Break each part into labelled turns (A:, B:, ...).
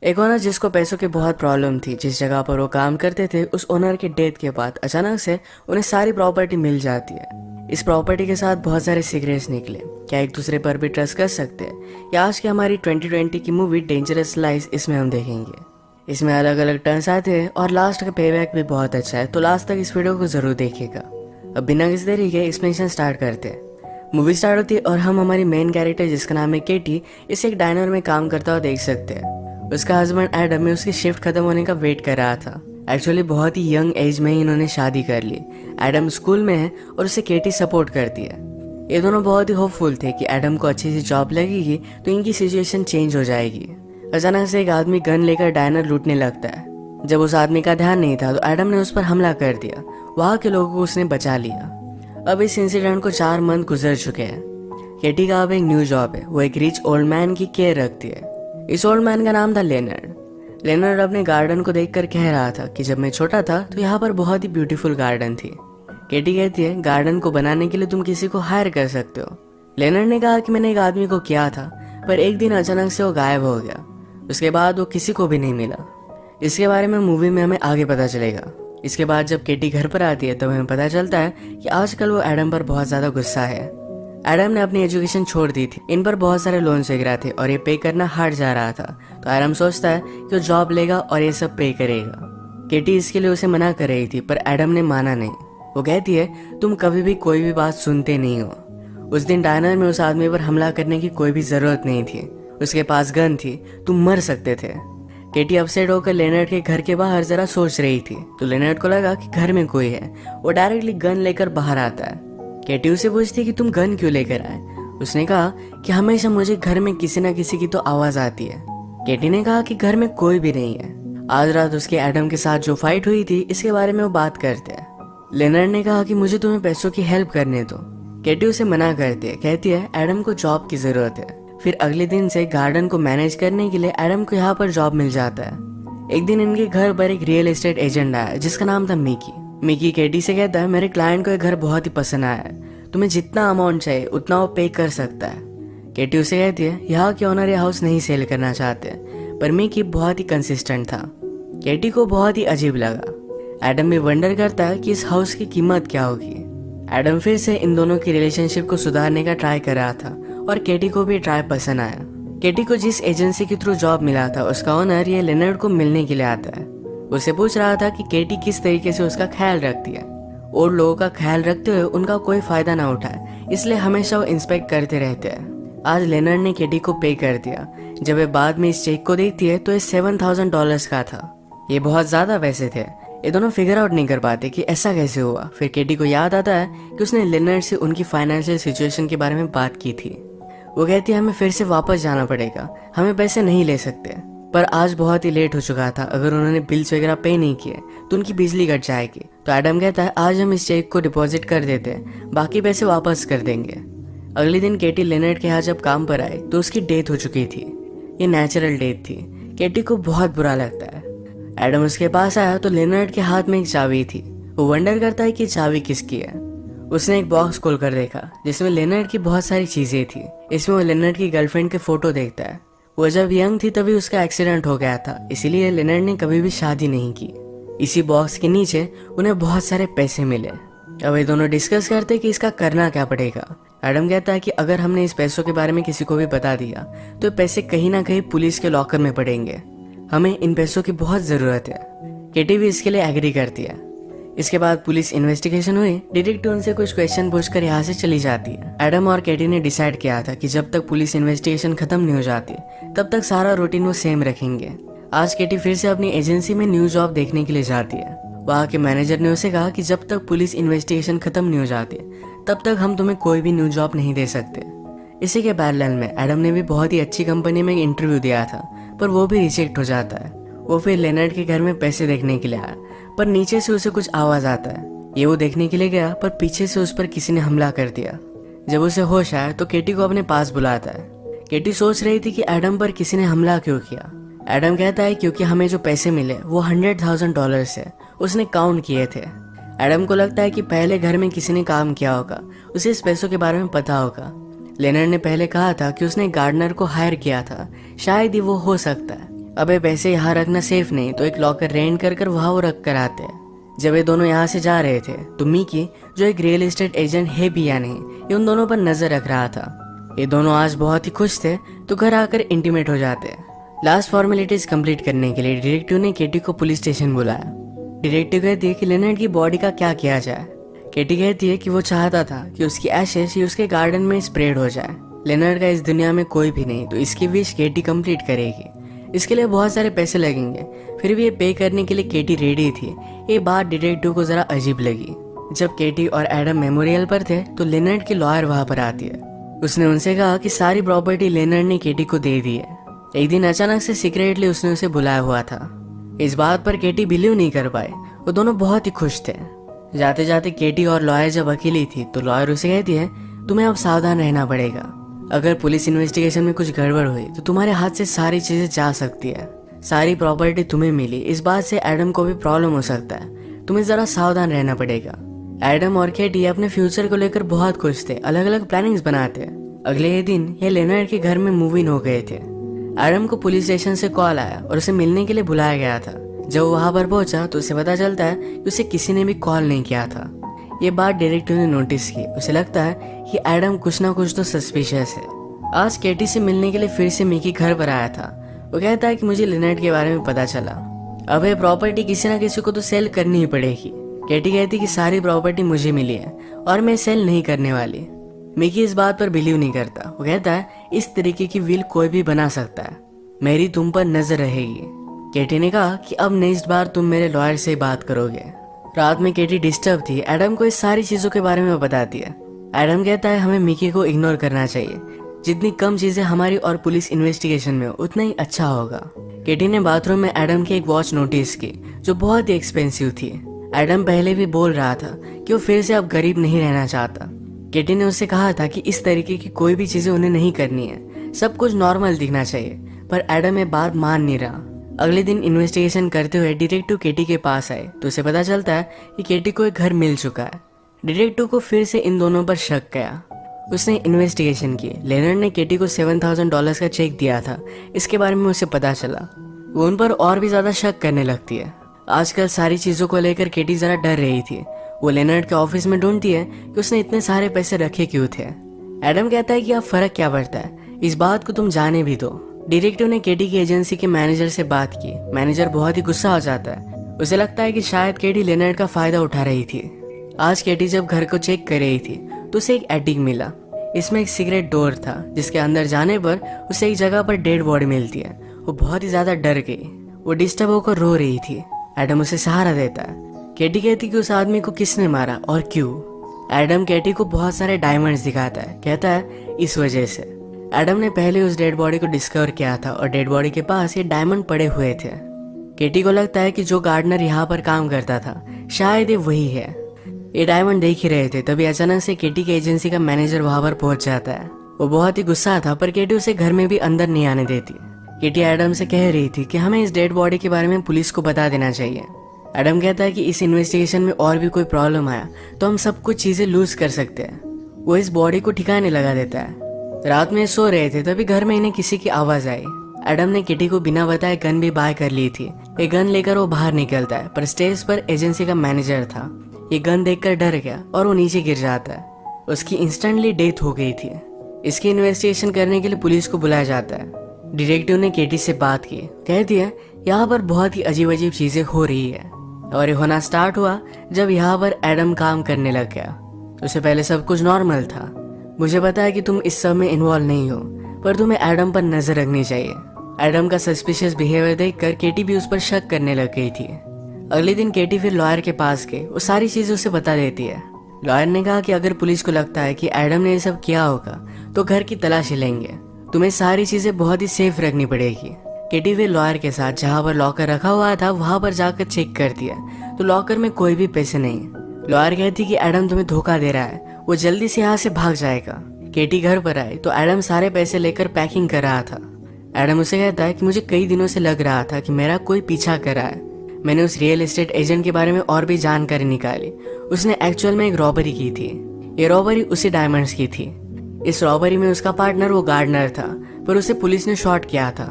A: एक ओनर जिसको पैसों की बहुत प्रॉब्लम थी, जिस जगह पर वो काम करते थे, उस ओनर के डेथ के बाद अचानक से उन्हें सारी प्रॉपर्टी मिल जाती है। इस प्रॉपर्टी के साथ बहुत सारे सीक्रेट्स निकले। क्या एक दूसरे पर भी ट्रस्ट कर सकते हैं? या आज की हमारी 2020 की मूवी डेंजरस लाइफ, इसमें हम देखेंगे। इसमें अलग अलग टर्न्स आते हैं और लास्ट का पेबैक भी बहुत अच्छा है, तो लास्ट तक इस वीडियो को जरूर देखिएगा। अब बिना किसी देरी के एक्सप्लेनेशन स्टार्ट करते हैं। मूवी स्टार्ट होती है और हम हमारी मेन कैरेक्टर जिसका नाम है केटी, इसे एक डाइनर में काम करता हुआ देख सकते हैं। उसका हस्बैंड एडम में उसकी शिफ्ट खत्म होने का वेट कर रहा था। एक्चुअली बहुत ही यंग एज में ही इन्होंने शादी कर ली। एडम स्कूल में है और उसे केटी सपोर्ट करती है। ये दोनों बहुत ही होपफुल थे कि एडम को अच्छी सी जॉब लगेगी तो इनकी सिचुएशन चेंज हो जाएगी। अचानक से एक आदमी गन लेकर डाइनर लूटने लगता है। जब उस आदमी का ध्यान नहीं था तो एडम ने उस पर हमला कर दिया। वहाँ के लोगों को उसने बचा लिया। अब इस इंसिडेंट को 4 मंथ गुजर चुके हैं। केटी का अब एक न्यू जॉब है। वो एक रिच ओल्ड मैन की केयर रखती है। इस ओल्ड मैन का नाम था लेनर्ड। लेनर्ड अपने गार्डन को देखकर कह रहा था कि जब मैं छोटा था तो यहाँ पर बहुत ही ब्यूटीफुल गार्डन थी। केटी कहती है, गार्डन को बनाने के लिए तुम किसी को हायर कर सकते हो। लेनर्ड ने कहा कि मैंने एक आदमी को किया था, पर एक दिन अचानक से वो गायब हो गया। उसके बाद वो किसी को भी नहीं मिला। इसके बारे में मूवी में हमें आगे पता चलेगा। इसके बाद जब केटी घर पर आती है तो हमें पता चलता है कि आजकल वो एडम पर बहुत ज्यादा गुस्सा है। एडम ने अपनी एजुकेशन छोड़ दी थी। इन पर बहुत सारे लोन्स वगैरह थे और ये पे करना हार्ड जा रहा था। तो एडम सोचता है कि वो जॉब लेगा और ये सब पे करेगा। केटी इसके लिए उसे मना कर रही थी, पर एडम ने माना नहीं। वो कहती है, तुम कभी भी कोई भी बात सुनते नहीं हो। उस दिन डाइनर में उस आदमी पर हमला करने की कोई भी जरूरत नहीं थी। उसके पास गन थी, तुम मर सकते थे। केटी अपसेट होकर लेनर्ड के घर के बाहर जरा सोच रही थी, तो लेनर्ड को लगा कि घर में कोई है। वो डायरेक्टली गन लेकर बाहर आता है। केटी उसे पूछती कि तुम गन क्यों लेकर आए। उसने कहा कि हमेशा मुझे घर में किसी न किसी की तो आवाज आती है। केटी ने कहा कि घर में कोई भी नहीं है। आज रात उसके एडम के साथ जो फाइट हुई थी, इसके बारे में वो बात करते हैं। लेनर्ड ने कहा कि मुझे तुम्हें पैसों की हेल्प करने दो। केटी उसे मना करती है, कहती है एडम को जॉब की जरूरत है। फिर अगले दिन से गार्डन को मैनेज करने के लिए एडम को यहाँ पर जॉब मिल जाता है। एक दिन इनके घर पर एक रियल एस्टेट एजेंट आया जिसका नाम था मिकी। मिकी केटी से कहता है, मेरे क्लाइंट को ये घर बहुत ही पसंद आया है, तुम्हें जितना अमाउंट चाहिए उतना वो पे कर सकता है। केटी उसे कहती है, यहाँ के ओनर ये हाउस नहीं सेल करना चाहते, पर मिकी बहुत ही कंसिस्टेंट था। केटी को बहुत ही अजीब लगा। एडम भी वंडर करता है कि इस हाउस की कीमत क्या होगी। एडम फिर से इन दोनों की रिलेशनशिप को सुधारने का ट्राई कर रहा था और केटी को भी ट्राई पसंद आया। केटी को जिस एजेंसी के थ्रू जॉब मिला था, उसका ओनर ये लेनर्ड को मिलने के लिए आता है। उसे पूछ रहा था कि केटी किस तरीके से उसका ख्याल रखती है और लोगों का ख्याल रखते हुए उनका कोई फायदा ना उठाए, इसलिए हमेशा वो इंस्पेक्ट करते रहते हैं। आज लेनर्ड ने केटी को पे कर दिया। जब वे बाद में इस चेक को देखती है तो ये $7,000 का था। ये बहुत ज्यादा पैसे थे। ये दोनों फिगर आउट नहीं कर पाते कि ऐसा कैसे हुआ। फिर केटी को याद आता है कि उसने लेनर्ड से उनकी फाइनेंशियल सिचुएशन के बारे में बात की थी। वो कहती है, हमें फिर से वापस जाना पड़ेगा, हमें पैसे नहीं ले सकते। पर आज बहुत ही लेट हो चुका था, अगर उन्होंने बिल्स वगैरह पे नहीं किए तो उनकी बिजली कट जाएगी। तो एडम कहता है, आज हम इस चेक को डिपॉजिट कर देते हैं, बाकी पैसे वापस कर देंगे। अगले दिन केटी लेनर्ड के यहाँ जब काम पर आई तो उसकी डेथ हो चुकी थी। ये नेचुरल डेथ थी। केटी को बहुत बुरा लगता है। एडम उसके पास आया तो लेनर्ड के हाथ में एक चाबी थी। वो वंडर करता है कि चाबी किसकी है। उसने एक बॉक्स खोल कर देखा जिसमें लेनर्ड की बहुत सारी चीजें थी। इसमें वो लेनर्ड की गर्लफ्रेंड के फोटो देखता है। वो जब यंग थी तभी उसका एक्सीडेंट हो गया था, इसीलिए लेनर्ड ने कभी भी शादी नहीं की। इसी बॉक्स के नीचे उन्हें बहुत सारे पैसे मिले। अब ये दोनों डिस्कस करते कि इसका करना क्या पड़ेगा। एडम कहता है कि अगर हमने इस पैसों के बारे में किसी को भी बता दिया तो पैसे कहीं ना कहीं पुलिस के लॉकर में पड़ेंगे। हमें इन पैसों की बहुत जरूरत है। केटी भी इसके लिए एग्री करती है। इसके बाद पुलिस इन्वेस्टिगेशन हुई। डिटेक्टिव उनसे कुछ क्वेश्चन पूछकर यहाँ से चली जाती है। एडम और केटी ने डिसाइड किया था कि जब तक पुलिस इन्वेस्टिगेशन खत्म नहीं हो जाती तब तक सारा रूटीन वो सेम रखेंगे। आज केटी फिर से अपनी एजेंसी में न्यू जॉब देखने के लिए जाती है। वहाँ के मैनेजर ने उसे कहा कि जब तक पुलिस इन्वेस्टिगेशन खत्म नहीं हो जाती तब तक हम तुम्हें कोई भी न्यू जॉब नहीं दे सकते। इसी के पैरेलल में एडम ने भी बहुत ही अच्छी कंपनी में इंटरव्यू दिया था, पर वो भी रिजेक्ट हो जाता है। वो फिर लेनर्ड के घर में पैसे देखने के लिए आया, पर नीचे से उसे कुछ आवाज आता है। ये वो देखने के लिए गया, पर पीछे से उस पर किसी ने हमला कर दिया। जब उसे होश आया तो केटी को अपने पास बुलाता है। केटी सोच रही थी कि एडम पर किसी ने हमला क्यों किया। एडम कहता है क्योंकि हमें जो पैसे मिले वो $100,000 से उसने काउंट किए थे। एडम को लगता है कि पहले घर में किसी ने काम किया होगा, उसे इस पैसों के बारे में पता होगा। लेनर्ड ने पहले कहा था कि उसने गार्डनर को हायर किया था, शायद ही वो हो सकता है। अबे पैसे यहाँ रखना सेफ नहीं, तो एक लॉकर रेंट कर कर वहाँ वो रख कर आते हैं। जब ये दोनों यहाँ से जा रहे थे तो मिकी, जो एक रियल एस्टेट एजेंट है भी या नहीं, ये उन दोनों पर नजर रख रहा था। ये दोनों आज बहुत ही खुश थे तो घर आकर इंटीमेट हो जाते हैं। लास्ट फॉर्मेलिटीज कंप्लीट करने के लिए डिटेक्टिव ने केटी को पुलिस स्टेशन बुलाया। डिटेक्टिव कहती है कि लेनर्ड की बॉडी का क्या किया जाए। केटी कहती है कि वो चाहता था कि उसकी एशेस ही उसके गार्डन में स्प्रेड हो जाए। लेनर्ड का इस दुनिया में कोई भी नहीं, तो इसकी विश केटी कंप्लीट करेगी। इसके लिए बहुत सारे पैसे लगेंगे, फिर भी ये पे करने के लिए केटी रेडी थी। ये बात डिटेक्टिव को जरा अजीब लगी। जब केटी और एडम मेमोरियल पर थे तो लेनर्ड की लॉयर वहां पर आती है। उसने उनसे कहा कि सारी प्रॉपर्टी लेनर्ड ने केटी को दे दी है। एक दिन अचानक से सीक्रेटली उसने उसे बुलाया हुआ था। इस बात पर केटी बिलीव नहीं कर पाए। वो दोनों बहुत ही खुश थे। जाते जाते केटी और लॉयर जब अकेली थी तो लॉयर उसे कहती है, तुम्हें अब सावधान रहना पड़ेगा। अगर पुलिस इन्वेस्टिगेशन में कुछ गड़बड़ हुई तो तुम्हारे हाथ से सारी चीजें जा सकती है। सारी प्रॉपर्टी तुम्हें मिली, इस बात से एडम को भी प्रॉब्लम हो सकता है। तुम्हें जरा सावधान रहना पड़ेगा। एडम और केटी अपने फ्यूचर को लेकर बहुत खुश थे, अलग अलग प्लानिंग्स बनाते। अगले ही दिन ये लेनर्ड के घर में मूव इन हो गए थे। एडम को पुलिस स्टेशन से कॉल आया और उसे मिलने के लिए बुलाया गया था। जब वो वहां पर पहुंचा तो उसे पता चलता है कि उसे किसी ने भी कॉल नहीं किया था। ये बात डिटेक्टिव ने नोटिस की। उसे लगता है कि एडम कुछ ना कुछ तो सस्पिशियस है। आज केटी से मिलने के लिए फिर से मिकी घर पर आया था। वो कहता है कि मुझे लेनर्ड के बारे में पता चला। अब ये प्रॉपर्टी किसी ना किसी को तो सेल करनी ही पड़ेगी। केटी कहती कि सारी प्रॉपर्टी मुझे मिली है और मैं सेल नहीं करने वाली। मिकी इस बात पर बिलीव नहीं करता। वो कहता है इस तरीके की विल कोई भी बना सकता है, मेरी तुम पर नजर रहेगी। केटी ने कहा कि अब नेक्स्ट बार तुम मेरे लॉयर से बात करोगे। रात में केटी डिस्टर्ब थी। एडम को इस सारी चीजों के बारे में बताती है। एडम कहता है हमें मिकी को इग्नोर करना चाहिए। जितनी कम चीजें हमारी और पुलिस इन्वेस्टिगेशन में उतना ही अच्छा होगा। केटी ने बाथरूम में एडम की एक वॉच नोटिस की जो बहुत ही एक्सपेंसिव थी। एडम पहले भी बोल रहा था कि वो फिर से अब गरीब नहीं रहना चाहता। केटी ने उससे कहा था कि इस तरीके की कोई भी चीजें उन्हें नहीं करनी है, सब कुछ नॉर्मल दिखना चाहिए, पर एडम ये बात मान नहीं रहा। अगले दिन इन्वेस्टिगेशन करते हुए डिटेक्टिव केटी के पास आए तो उसे पता चलता है कि केटी को एक घर मिल चुका है। डिटेक्टिव को फिर से इन दोनों पर शक गया। उसने इन्वेस्टिगेशन की। लेनर्ड ने केटी को $7,000 का चेक दिया था। इसके बारे में उसे पता चला। वो उन पर और भी ज्यादा शक करने लगती है। आजकल सारी चीजों को लेकर केटी जरा डर रही थी। वो लेनर्ड के ऑफिस में ढूंढती है कि उसने इतने सारे पैसे रखे क्यों थे। एडम कहता है कि अब फर्क क्या पड़ता है, इस बात को तुम जाने भी दो। डिटेक्टिव ने केटी की एजेंसी के मैनेजर से बात की। मैनेजर बहुत ही गुस्सा हो जाता है। उसे लगता है कि शायद केटी लेनर्ड का फायदा उठा रही थी। आज केटी जब घर को चेक कर रही थी तो उसे एक एटिक मिला। इसमें एक सीक्रेट डोर था जिसके अंदर जाने पर उसे एक जगह पर डेड बॉडी मिलती है। वो बहुत ही ज्यादा डर गई। वो डिस्टर्ब होकर रो रही थी। एडम उसे सहारा देता है। केटी कहती कि उस आदमी को किसने मारा और क्यों। एडम केटी को बहुत सारे डायमंड्स दिखाता है। कहता है इस वजह से। एडम ने पहले उस डेड बॉडी को डिस्कवर किया था और डेड बॉडी के पास ये डायमंड पड़े हुए थे। केटी को लगता है कि जो गार्डनर यहाँ पर काम करता था शायद ये वही है। ये डायमंड देख ही रहे थे तभी अचानक से केटी की एजेंसी का मैनेजर वहां पर पहुंच जाता है। वो बहुत ही गुस्सा था पर केटी उसे घर में भी अंदर नहीं आने देती। केटी एडम से कह रही थी कि हमें इस डेड बॉडी के बारे में पुलिस को बता देना चाहिए। एडम कहता है कि इस इन्वेस्टिगेशन में और भी कोई प्रॉब्लम आया तो हम सब कुछ चीजें लूज कर सकते हैं। वो इस बॉडी को ठिकाने लगा देता है। रात में सो रहे थे तभी घर में इन्हें किसी की आवाज आई। एडम ने किटी को बिना बताए गन भी बाय कर ली थी। ये गन लेकर वो बाहर निकलता है पर स्टेज पर एजेंसी का मैनेजर था। ये गन देखकर डर गया और वो नीचे गिर जाता है। उसकी इंस्टेंटली डेथ हो गई थी। इसकी इन्वेस्टिगेशन करने के लिए पुलिस को बुलाया जाता है। डिटेक्टिव ने केटी से बात की। कह दिया यहाँ पर बहुत ही अजीब अजीब चीजें हो रही है और ये होना स्टार्ट हुआ जब यहाँ पर एडम काम करने लग गया। उससे पहले सब कुछ नॉर्मल था। मुझे पता है कि तुम इस सब में इन्वॉल्व नहीं हो पर तुम्हें एडम पर नजर रखनी चाहिए। एडम का सस्पिशियस बिहेवियर देखकर केटी भी उस पर शक करने लग गई थी। अगले दिन केटी फिर लॉयर के पास गई। वो सारी चीजें उसे बता देती है। लॉयर ने कहा कि अगर पुलिस को लगता है कि एडम ने ये सब किया होगा तो घर की तलाशी लेंगे। तुम्हें सारी चीजें बहुत ही सेफ रखनी पड़ेगी। केटी फिर लॉयर के साथ जहाँ पर लॉकर रखा हुआ था वहां पर जाकर चेक करती है तो लॉकर में कोई भी पैसे नहीं। लॉयर कहती कि एडम तुम्हें धोखा दे रहा है, वो जल्दी से यहाँ से भाग जाएगा। केटी घर पर आई तो एडम सारे पैसे लेकर पैकिंग कर रहा था। एडम उसे कहता है कि मुझे कई दिनों से लग रहा था कि मेरा कोई पीछा कर रहा है। मैंने उस रियल एस्टेट एजेंट के बारे में और भी जानकारी निकाली। उसने एक्चुअल में एक रॉबरी की थी। ये रॉबरी उसी डायमंड्स की थी। इस रॉबरी में उसका पार्टनर वो गार्डनर था पर उसे पुलिस ने शॉट किया था।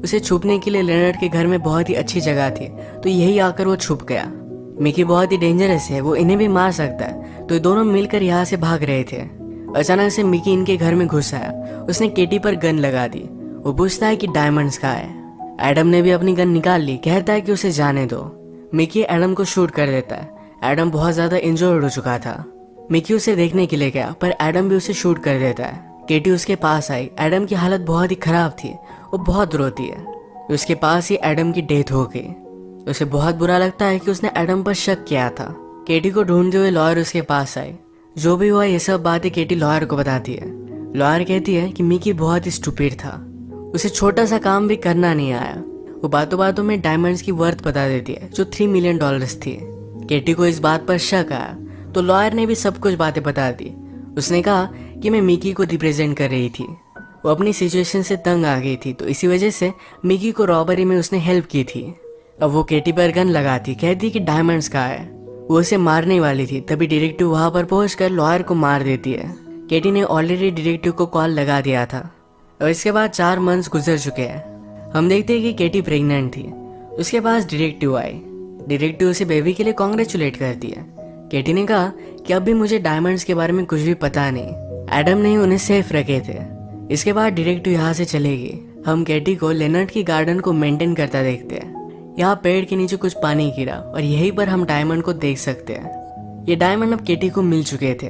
A: उसे छुपने के लिए लेनर्ड के घर में बहुत ही अच्छी जगह थी, तो यही आकर वो छुप गया। मिकी बहुत ही डेंजरस है, वो इन्हें भी मार सकता है, तो ये दोनों मिलकर यहाँ से भाग रहे थे। अचानक से मिकी इनके घर में घुस आया। उसने केटी पर गन लगा दी। वो पूछता है कि डायमंड्स कहाँ है। एडम ने भी अपनी गन निकाल ली, कहता है कि उसे जाने दो। मिकी एडम को शूट कर देता है। एडम बहुत ज्यादा इंजर्ड हो चुका था। मिकी उसे देखने के लिए गया, पर एडम भी उसे शूट कर देता है। केटी उसके पास आई। एडम की हालत बहुत ही खराब थी, वो बहुत रोती है। उसके पास ही एडम की डेथ हो गई। उसे बहुत बुरा लगता है कि उसने एडम पर शक किया था। केटी को ढूंढते हुए लॉयर उसके पास आई। जो भी हुआ ये सब बातें केटी लॉयर को बताती है। लॉयर कहती है कि मिकी बहुत ही स्टूपिड था, उसे छोटा सा काम भी करना नहीं आया। वो बातों बातों में डायमंड्स की वर्थ बता देती है, जो $3 मिलियन थी। केटी को इस बात पर शक आया, तो लॉयर ने भी सब कुछ बातें बता दी। उसने कहा कि मैं मिकी को रिप्रेजेंट कर रही थी। वो अपनी सिचुएशन से तंग आ गई थी, तो इसी वजह से मिकी को रॉबरी में उसने हेल्प की थी। अब वो केटी पर गन लगाती, कहती कि डायमंड्स कहाँ है। वो उसे मारने वाली थी, तभी डिटेक्टिव वहां पर पहुंचकर लॉयर को मार देती है। केटी ने ऑलरेडी डिटेक्टिव को कॉल लगा दिया था। और इसके बाद 4 मंथ्स गुजर चुके हैं। हम देखते हैं कि केटी प्रेग्नेंट थी। उसके पास डिटेक्टिव आई। डिटेक्टिव उसे बेबी के लिए कॉन्ग्रेचुलेट करती है। केटी ने कहा कि अब भी मुझे डायमंड्स के बारे में कुछ भी पता नहीं, एडम ने ही उन्हें सेफ रखे थे। इसके बाद डिटेक्टिव यहाँ से चलेगी। हम केटी को लेनर्ड की गार्डन को मेंटेन करता देखते हैं। यहाँ पेड़ के नीचे कुछ पानी गिरा और यहीं पर हम डायमंड को देख सकते हैं। ये डायमंड अब केटी को मिल चुके थे।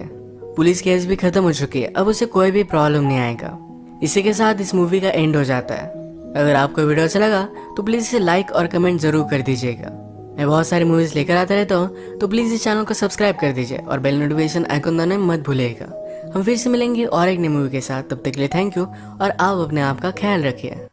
A: पुलिस केस भी खत्म हो चुकी है, अब उसे कोई भी प्रॉब्लम नहीं आएगा। इसी के साथ इस मूवी का एंड हो जाता है। अगर आपको वीडियो अच्छा लगा तो प्लीज इसे लाइक और कमेंट जरूर कर दीजिएगा। मैं बहुत सारी मूवीज लेकर आता रहता हूँ, तो प्लीज इस चैनल को सब्सक्राइब कर दीजिए और बेल नोटिफिकेशन आइकन दबाना मत भूलिएगा। हम फिर से मिलेंगे और एक नई मूवी के साथ। तब तक के लिए थैंक यू और आप अपने आप का ख्याल रखिए।